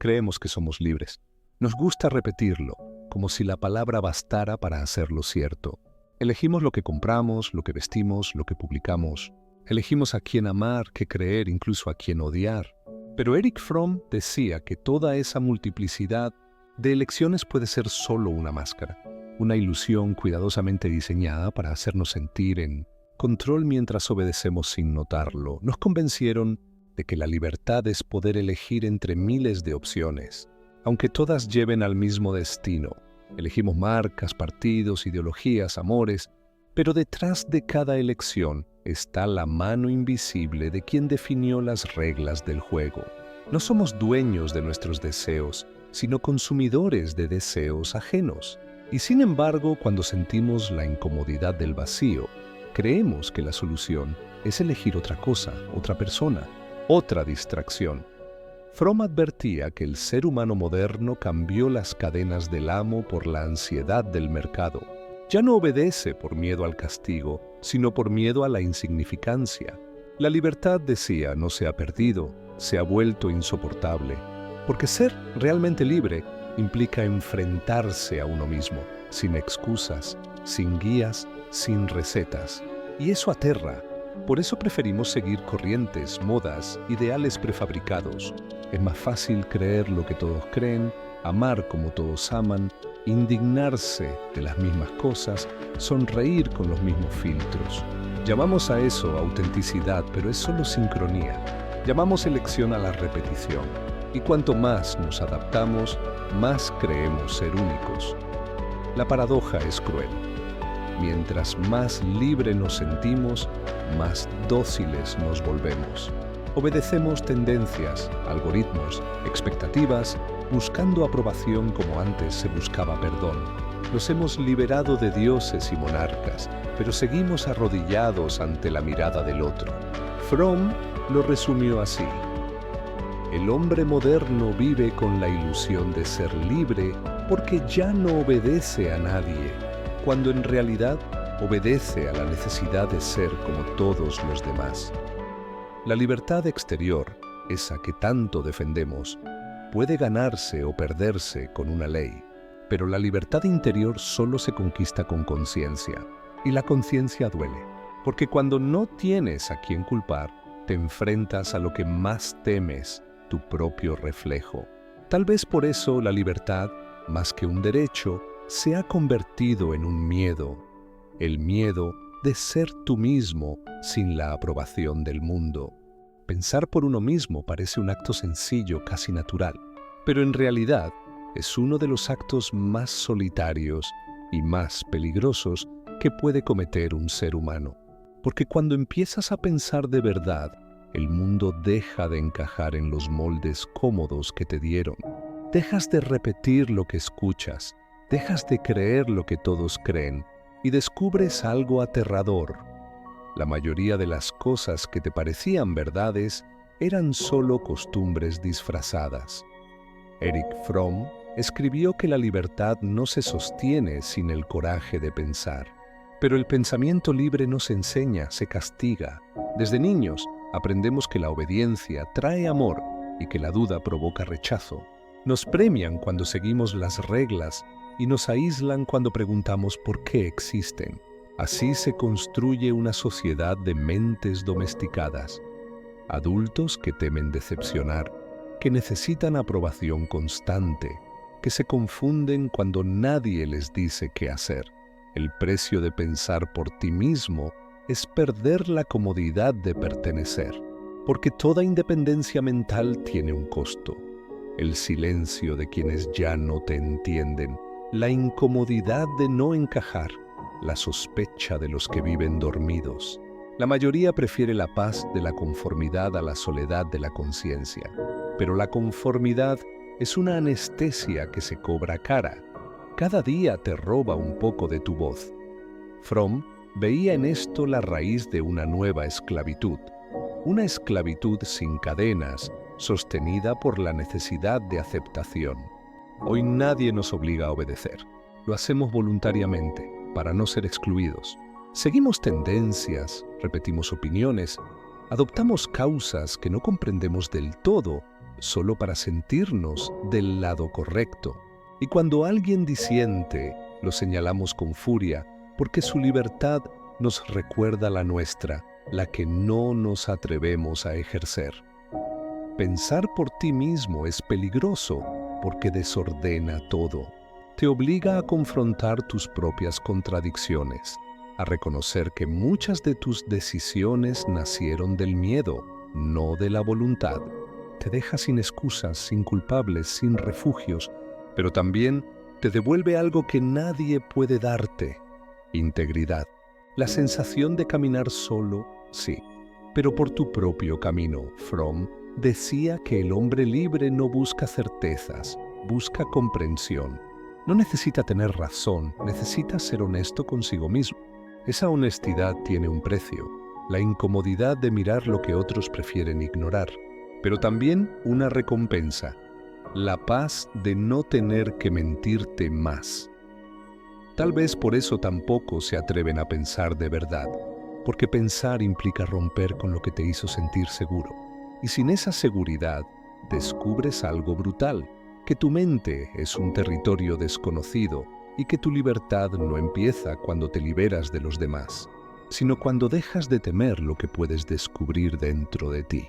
creemos que somos libres. Nos gusta repetirlo, como si la palabra bastara para hacerlo cierto. Elegimos lo que compramos, lo que vestimos, lo que publicamos. Elegimos a quién amar, qué creer, incluso a quién odiar. Pero Erich Fromm decía que toda esa multiplicidad de elecciones puede ser solo una máscara, una ilusión cuidadosamente diseñada para hacernos sentir en control mientras obedecemos sin notarlo. Nos convencieron de que la libertad es poder elegir entre miles de opciones, aunque todas lleven al mismo destino. Elegimos marcas, partidos, ideologías, amores, pero detrás de cada elección está la mano invisible de quien definió las reglas del juego. No somos dueños de nuestros deseos, sino consumidores de deseos ajenos. Y sin embargo, cuando sentimos la incomodidad del vacío, creemos que la solución es elegir otra cosa, otra persona, otra distracción. Fromm advertía que el ser humano moderno cambió las cadenas del amo por la ansiedad del mercado. Ya no obedece por miedo al castigo, sino por miedo a la insignificancia. La libertad, decía, no se ha perdido, se ha vuelto insoportable. Porque ser realmente libre implica enfrentarse a uno mismo, sin excusas, sin guías, sin recetas. Y eso aterra. Por eso preferimos seguir corrientes, modas, ideales prefabricados. Es más fácil creer lo que todos creen, amar como todos aman, indignarse de las mismas cosas, sonreír con los mismos filtros. Llamamos a eso autenticidad, pero es solo sincronía. Llamamos elección a la repetición. Y cuanto más nos adaptamos, más creemos ser únicos. La paradoja es cruel. Mientras más libre nos sentimos, más dóciles nos volvemos. Obedecemos tendencias, algoritmos, expectativas, buscando aprobación como antes se buscaba perdón. Nos hemos liberado de dioses y monarcas, pero seguimos arrodillados ante la mirada del otro. Fromm lo resumió así: el hombre moderno vive con la ilusión de ser libre porque ya no obedece a nadie, cuando en realidad obedece a la necesidad de ser como todos los demás. La libertad exterior, esa que tanto defendemos, puede ganarse o perderse con una ley, pero la libertad interior solo se conquista con conciencia, y la conciencia duele, porque cuando no tienes a quién culpar, te enfrentas a lo que más temes, tu propio reflejo. Tal vez por eso la libertad, más que un derecho, se ha convertido en un miedo, el miedo de ser tú mismo sin la aprobación del mundo. Pensar por uno mismo parece un acto sencillo, casi natural, pero en realidad es uno de los actos más solitarios y más peligrosos que puede cometer un ser humano. Porque cuando empiezas a pensar de verdad, el mundo deja de encajar en los moldes cómodos que te dieron. Dejas de repetir lo que escuchas, dejas de creer lo que todos creen y descubres algo aterrador. La mayoría de las cosas que te parecían verdades eran solo costumbres disfrazadas. Erich Fromm escribió que la libertad no se sostiene sin el coraje de pensar. Pero el pensamiento libre no se enseña, se castiga. Desde niños aprendemos que la obediencia trae amor y que la duda provoca rechazo. Nos premian cuando seguimos las reglas y nos aíslan cuando preguntamos por qué existen. Así se construye una sociedad de mentes domesticadas. Adultos que temen decepcionar, que necesitan aprobación constante, que se confunden cuando nadie les dice qué hacer. El precio de pensar por ti mismo es perder la comodidad de pertenecer, porque toda independencia mental tiene un costo. El silencio de quienes ya no te entienden, la incomodidad de no encajar, la sospecha de los que viven dormidos. La mayoría prefiere la paz de la conformidad a la soledad de la conciencia, pero la conformidad es una anestesia que se cobra cara. Cada día te roba un poco de tu voz. Fromm veía en esto la raíz de una nueva esclavitud, una esclavitud sin cadenas, sostenida por la necesidad de aceptación. Hoy nadie nos obliga a obedecer. Lo hacemos voluntariamente, para no ser excluidos. Seguimos tendencias, repetimos opiniones, adoptamos causas que no comprendemos del todo, solo para sentirnos del lado correcto. Y cuando alguien disiente, lo señalamos con furia, porque su libertad nos recuerda la nuestra, la que no nos atrevemos a ejercer. Pensar por ti mismo es peligroso porque desordena todo. Te obliga a confrontar tus propias contradicciones, a reconocer que muchas de tus decisiones nacieron del miedo, no de la voluntad. Te deja sin excusas, sin culpables, sin refugios, pero también te devuelve algo que nadie puede darte: integridad. La sensación de caminar solo, sí, pero por tu propio camino. Fromm decía que el hombre libre no busca certezas, busca comprensión. No necesita tener razón, necesita ser honesto consigo mismo. Esa honestidad tiene un precio, la incomodidad de mirar lo que otros prefieren ignorar, pero también una recompensa, la paz de no tener que mentirte más. Tal vez por eso tampoco se atreven a pensar de verdad, porque pensar implica romper con lo que te hizo sentir seguro. Y sin esa seguridad, descubres algo brutal, que tu mente es un territorio desconocido y que tu libertad no empieza cuando te liberas de los demás, sino cuando dejas de temer lo que puedes descubrir dentro de ti.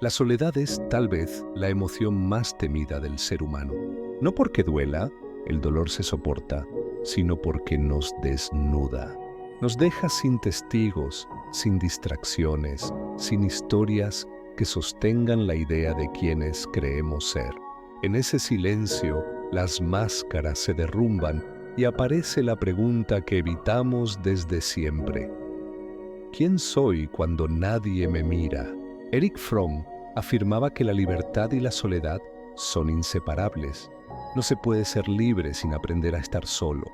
La soledad es, tal vez, la emoción más temida del ser humano. No porque duela, el dolor se soporta, sino porque nos desnuda. Nos deja sin testigos, sin distracciones, sin historias que sostengan la idea de quienes creemos ser. En ese silencio, las máscaras se derrumban y aparece la pregunta que evitamos desde siempre: ¿quién soy cuando nadie me mira? Erich Fromm afirmaba que la libertad y la soledad son inseparables. No se puede ser libre sin aprender a estar solo.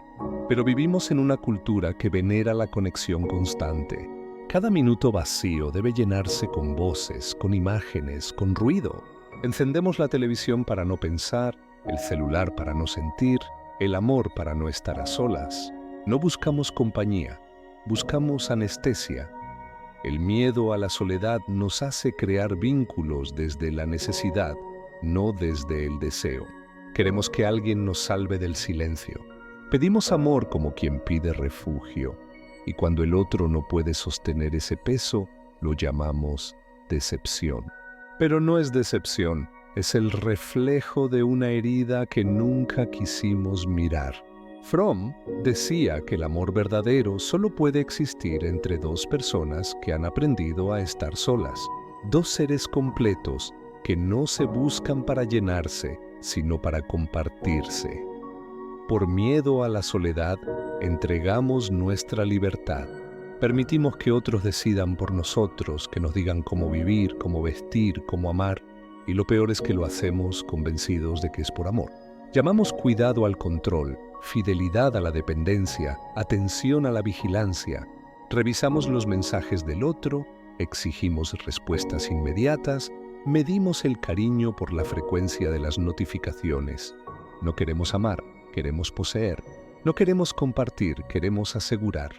Pero vivimos en una cultura que venera la conexión constante. Cada minuto vacío debe llenarse con voces, con imágenes, con ruido. Encendemos la televisión para no pensar, el celular para no sentir, el amor para no estar a solas. No buscamos compañía, buscamos anestesia. El miedo a la soledad nos hace crear vínculos desde la necesidad, no desde el deseo. Queremos que alguien nos salve del silencio. Pedimos amor como quien pide refugio, y cuando el otro no puede sostener ese peso, lo llamamos decepción. Pero no es decepción, es el reflejo de una herida que nunca quisimos mirar. Fromm decía que el amor verdadero solo puede existir entre dos personas que han aprendido a estar solas. Dos seres completos que no se buscan para llenarse, sino para compartirse. Por miedo a la soledad, entregamos nuestra libertad. Permitimos que otros decidan por nosotros, que nos digan cómo vivir, cómo vestir, cómo amar, y lo peor es que lo hacemos convencidos de que es por amor. Llamamos cuidado al control, fidelidad a la dependencia, atención a la vigilancia. Revisamos los mensajes del otro, exigimos respuestas inmediatas, medimos el cariño por la frecuencia de las notificaciones. No queremos amar, queremos poseer. No queremos compartir, queremos asegurar.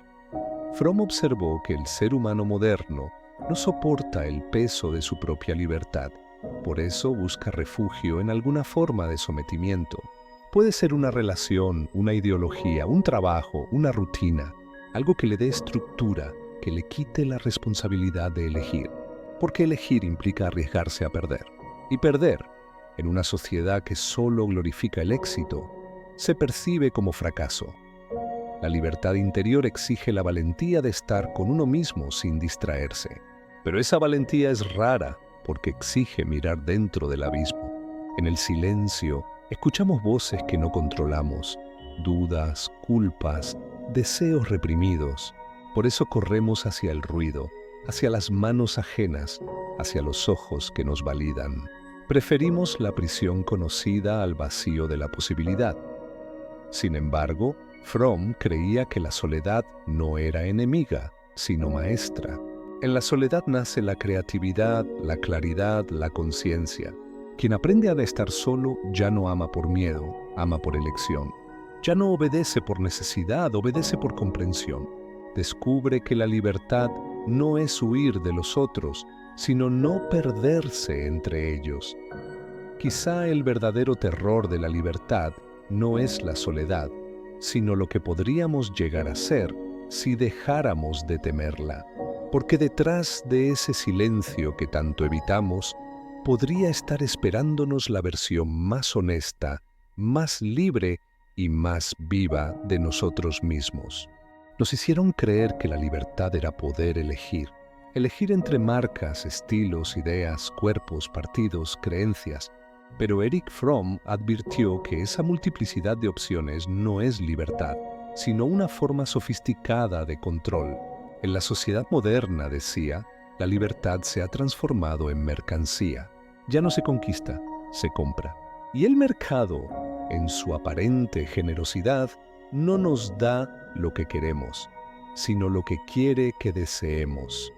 Fromm observó que el ser humano moderno no soporta el peso de su propia libertad. Por eso busca refugio en alguna forma de sometimiento. Puede ser una relación, una ideología, un trabajo, una rutina, algo que le dé estructura, que le quite la responsabilidad de elegir. Porque elegir implica arriesgarse a perder. Y perder, en una sociedad que solo glorifica el éxito, se percibe como fracaso. La libertad interior exige la valentía de estar con uno mismo sin distraerse. Pero esa valentía es rara porque exige mirar dentro del abismo. En el silencio, escuchamos voces que no controlamos, dudas, culpas, deseos reprimidos. Por eso corremos hacia el ruido, hacia las manos ajenas, hacia los ojos que nos validan. Preferimos la prisión conocida al vacío de la posibilidad. Sin embargo, Fromm creía que la soledad no era enemiga, sino maestra. En la soledad nace la creatividad, la claridad, la conciencia. Quien aprende a estar solo ya no ama por miedo, ama por elección. Ya no obedece por necesidad, obedece por comprensión. Descubre que la libertad no es huir de los otros, sino no perderse entre ellos. Quizá el verdadero terror de la libertad no es la soledad, sino lo que podríamos llegar a ser si dejáramos de temerla. Porque detrás de ese silencio que tanto evitamos, podría estar esperándonos la versión más honesta, más libre y más viva de nosotros mismos. Nos hicieron creer que la libertad era poder elegir entre marcas, estilos, ideas, cuerpos, partidos, creencias. Pero Erich Fromm advirtió que esa multiplicidad de opciones no es libertad, sino una forma sofisticada de control. En la sociedad moderna, decía, la libertad se ha transformado en mercancía. Ya no se conquista, se compra. Y el mercado, en su aparente generosidad, no nos da lo que queremos, sino lo que quiere que deseemos.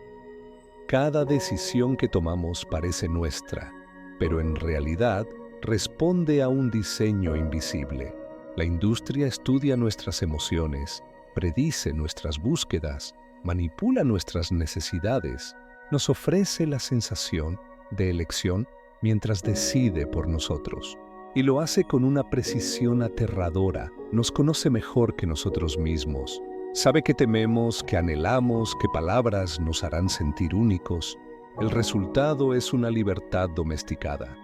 Cada decisión que tomamos parece nuestra, pero en realidad responde a un diseño invisible. La industria estudia nuestras emociones, predice nuestras búsquedas, manipula nuestras necesidades, nos ofrece la sensación de elección mientras decide por nosotros. Y lo hace con una precisión aterradora. Nos conoce mejor que nosotros mismos. Sabe que tememos, que anhelamos, qué palabras nos harán sentir únicos. El resultado es una libertad domesticada.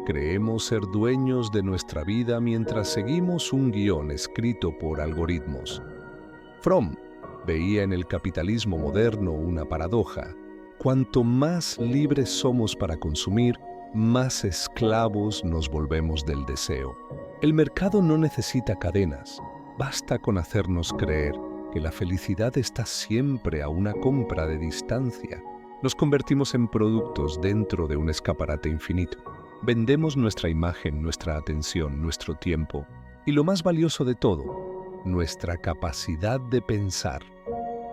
Creemos ser dueños de nuestra vida mientras seguimos un guión escrito por algoritmos. Fromm veía en el capitalismo moderno una paradoja. Cuanto más libres somos para consumir, más esclavos nos volvemos del deseo. El mercado no necesita cadenas. Basta con hacernos creer que la felicidad está siempre a una compra de distancia. Nos convertimos en productos dentro de un escaparate infinito. Vendemos nuestra imagen, nuestra atención, nuestro tiempo y lo más valioso de todo, nuestra capacidad de pensar.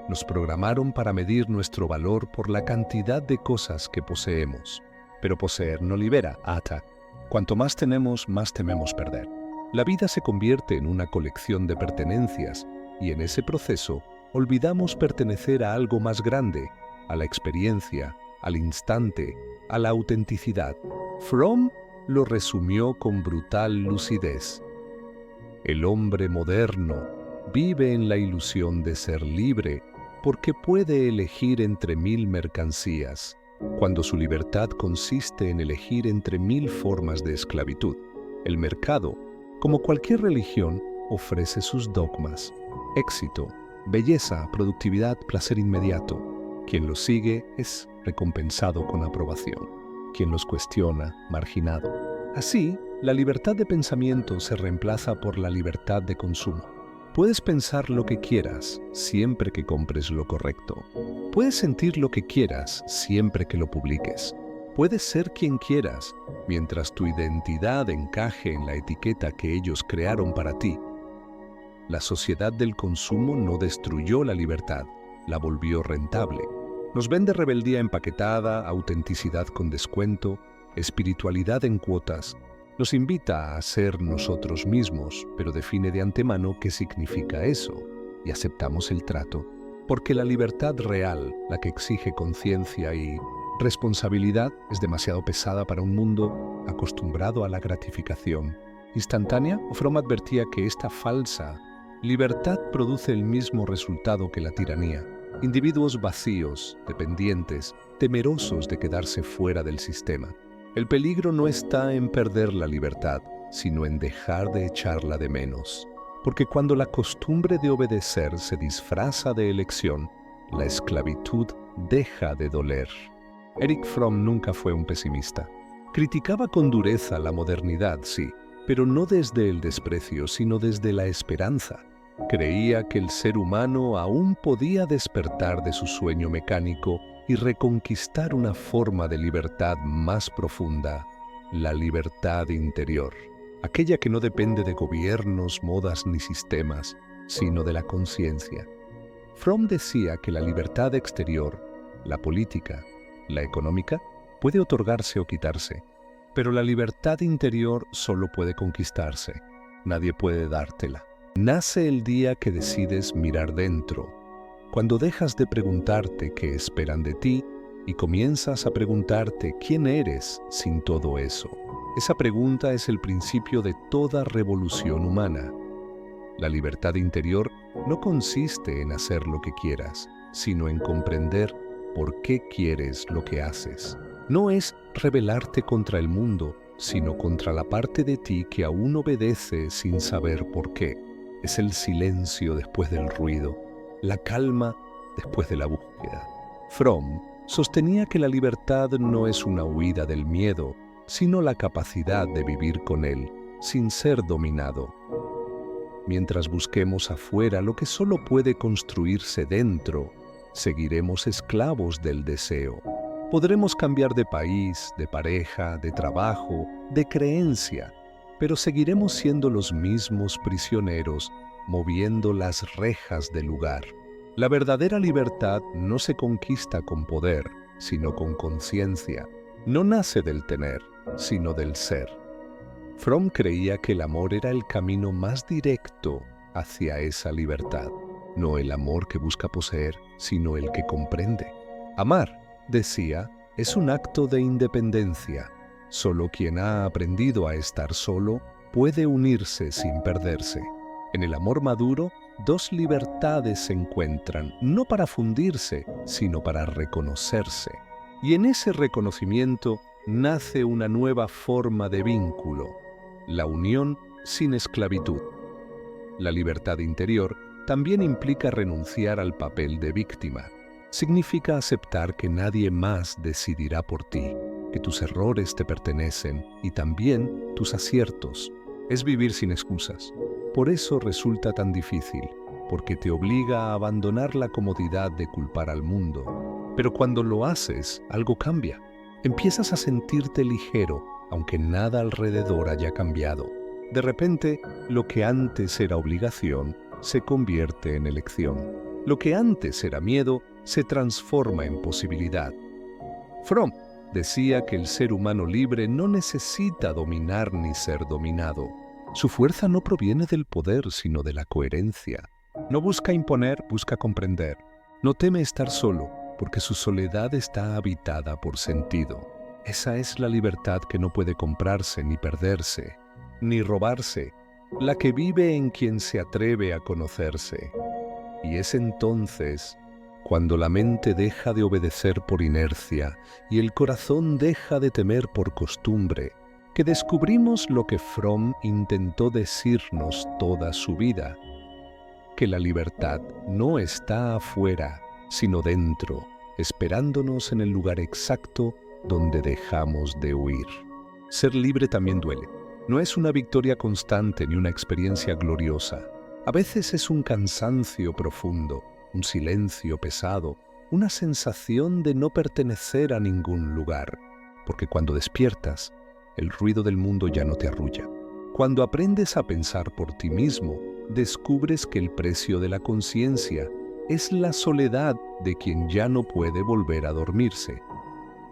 Nos programaron para medir nuestro valor por la cantidad de cosas que poseemos. Pero poseer no libera, ata. Cuanto más tenemos, más tememos perder. La vida se convierte en una colección de pertenencias y en ese proceso olvidamos pertenecer a algo más grande, a la experiencia, al instante, a la autenticidad. Fromm lo resumió con brutal lucidez. El hombre moderno vive en la ilusión de ser libre porque puede elegir entre 1000 mercancías, cuando su libertad consiste en elegir entre 1000 formas de esclavitud. El mercado, como cualquier religión, ofrece sus dogmas: éxito, belleza, productividad, placer inmediato. Quien los sigue es recompensado con aprobación. Quien los cuestiona, marginado. Así, la libertad de pensamiento se reemplaza por la libertad de consumo. Puedes pensar lo que quieras siempre que compres lo correcto. Puedes sentir lo que quieras siempre que lo publiques. Puedes ser quien quieras mientras tu identidad encaje en la etiqueta que ellos crearon para ti. La sociedad del consumo no destruyó la libertad, la volvió rentable. Nos vende rebeldía empaquetada, autenticidad con descuento, espiritualidad en cuotas. Nos invita a ser nosotros mismos, pero define de antemano qué significa eso, y aceptamos el trato. Porque la libertad real, la que exige conciencia y responsabilidad, es demasiado pesada para un mundo acostumbrado a la gratificación instantánea. Fromm advertía que esta falsa libertad produce el mismo resultado que la tiranía. Individuos vacíos, dependientes, temerosos de quedarse fuera del sistema. El peligro no está en perder la libertad, sino en dejar de echarla de menos. Porque cuando la costumbre de obedecer se disfraza de elección, la esclavitud deja de doler. Erich Fromm nunca fue un pesimista. Criticaba con dureza la modernidad, sí, pero no desde el desprecio, sino desde la esperanza. Creía que el ser humano aún podía despertar de su sueño mecánico y reconquistar una forma de libertad más profunda, la libertad interior, aquella que no depende de gobiernos, modas ni sistemas, sino de la conciencia. Fromm decía que la libertad exterior, la política, la económica, puede otorgarse o quitarse, pero la libertad interior solo puede conquistarse. Nadie puede dártela. Nace el día que decides mirar dentro, cuando dejas de preguntarte qué esperan de ti y comienzas a preguntarte quién eres sin todo eso. Esa pregunta es el principio de toda revolución humana. La libertad interior no consiste en hacer lo que quieras, sino en comprender por qué quieres lo que haces. No es rebelarte contra el mundo, sino contra la parte de ti que aún obedece sin saber por qué. Es el silencio después del ruido, la calma después de la búsqueda. Fromm sostenía que la libertad no es una huida del miedo, sino la capacidad de vivir con él, sin ser dominado. Mientras busquemos afuera lo que solo puede construirse dentro, seguiremos esclavos del deseo. Podremos cambiar de país, de pareja, de trabajo, de creencia, pero seguiremos siendo los mismos prisioneros, moviendo las rejas del lugar. La verdadera libertad no se conquista con poder, sino con conciencia. No nace del tener, sino del ser. Fromm creía que el amor era el camino más directo hacia esa libertad. No el amor que busca poseer, sino el que comprende. Amar, decía, es un acto de independencia. Solo quien ha aprendido a estar solo puede unirse sin perderse. En el amor maduro, dos libertades se encuentran, no para fundirse, sino para reconocerse. Y en ese reconocimiento nace una nueva forma de vínculo, la unión sin esclavitud. La libertad interior también implica renunciar al papel de víctima. Significa aceptar que nadie más decidirá por ti, que tus errores te pertenecen y también tus aciertos. Es vivir sin excusas. Por eso resulta tan difícil, porque te obliga a abandonar la comodidad de culpar al mundo. Pero cuando lo haces, algo cambia. Empiezas a sentirte ligero, aunque nada alrededor haya cambiado. De repente, lo que antes era obligación se convierte en elección. Lo que antes era miedo se transforma en posibilidad. Fromm decía que el ser humano libre no necesita dominar ni ser dominado. Su fuerza no proviene del poder, sino de la coherencia. No busca imponer, busca comprender. No teme estar solo, porque su soledad está habitada por sentido. Esa es la libertad que no puede comprarse ni perderse, ni robarse, la que vive en quien se atreve a conocerse. Y es entonces cuando la mente deja de obedecer por inercia y el corazón deja de temer por costumbre, que descubrimos lo que Fromm intentó decirnos toda su vida, que la libertad no está afuera, sino dentro, esperándonos en el lugar exacto donde dejamos de huir. Ser libre también duele. No es una victoria constante ni una experiencia gloriosa. A veces es un cansancio profundo, un silencio pesado, una sensación de no pertenecer a ningún lugar. Porque cuando despiertas, el ruido del mundo ya no te arrulla. Cuando aprendes a pensar por ti mismo, descubres que el precio de la conciencia es la soledad de quien ya no puede volver a dormirse.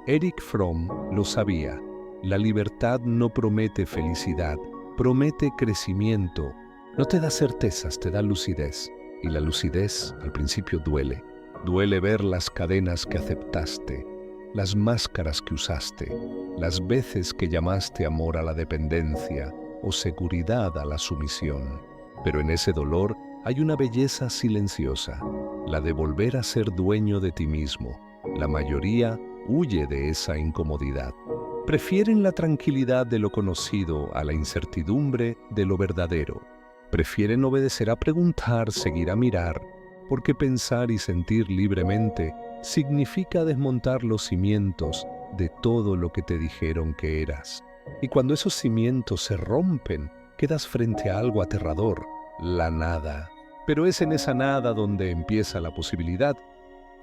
Erich Fromm lo sabía. La libertad no promete felicidad, promete crecimiento. No te da certezas, te da lucidez. Y la lucidez al principio duele. Duele ver las cadenas que aceptaste, las máscaras que usaste, las veces que llamaste amor a la dependencia o seguridad a la sumisión. Pero en ese dolor hay una belleza silenciosa, la de volver a ser dueño de ti mismo. La mayoría huye de esa incomodidad. Prefieren la tranquilidad de lo conocido a la incertidumbre de lo verdadero. Prefieren obedecer a preguntar, seguir a mirar, porque pensar y sentir libremente significa desmontar los cimientos de todo lo que te dijeron que eras. Y cuando esos cimientos se rompen, quedas frente a algo aterrador, la nada. Pero es en esa nada donde empieza la posibilidad.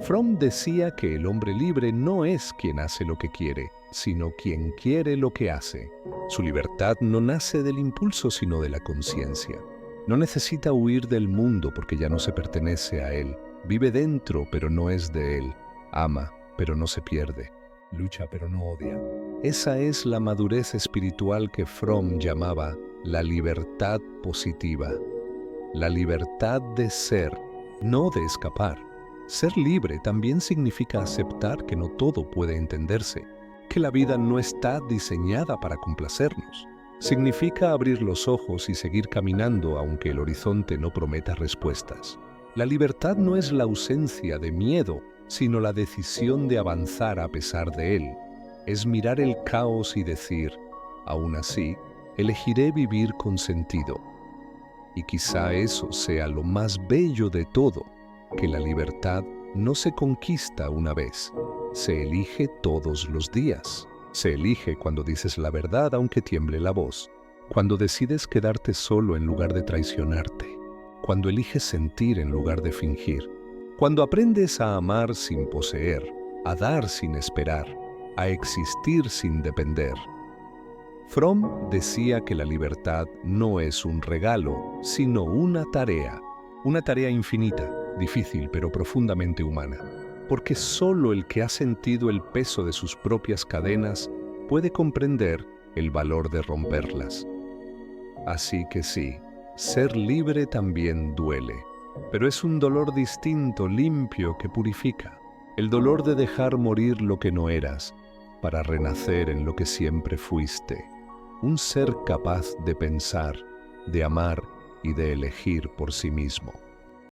Fromm decía que el hombre libre no es quien hace lo que quiere, sino quien quiere lo que hace. Su libertad no nace del impulso, sino de la conciencia. No necesita huir del mundo porque ya no se pertenece a él. Vive dentro, pero no es de él. Ama, pero no se pierde. Lucha, pero no odia. Esa es la madurez espiritual que Fromm llamaba la libertad positiva. La libertad de ser, no de escapar. Ser libre también significa aceptar que no todo puede entenderse, que que la vida no está diseñada para complacernos. Significa abrir los ojos y seguir caminando aunque el horizonte no prometa respuestas. La libertad no es la ausencia de miedo, sino la decisión de avanzar a pesar de él. Es mirar el caos y decir, aún así, elegiré vivir con sentido. Y quizá eso sea lo más bello de todo, que la libertad no se conquista una vez, se elige todos los días. Se elige cuando dices la verdad aunque tiemble la voz, cuando decides quedarte solo en lugar de traicionarte, cuando eliges sentir en lugar de fingir, cuando aprendes a amar sin poseer, a dar sin esperar, a existir sin depender. Fromm decía que la libertad no es un regalo, sino una tarea infinita, difícil pero profundamente humana, porque solo el que ha sentido el peso de sus propias cadenas puede comprender el valor de romperlas. Así que sí, ser libre también duele, pero es un dolor distinto, limpio, que purifica. El dolor de dejar morir lo que no eras, para renacer en lo que siempre fuiste. Un ser capaz de pensar, de amar y de elegir por sí mismo.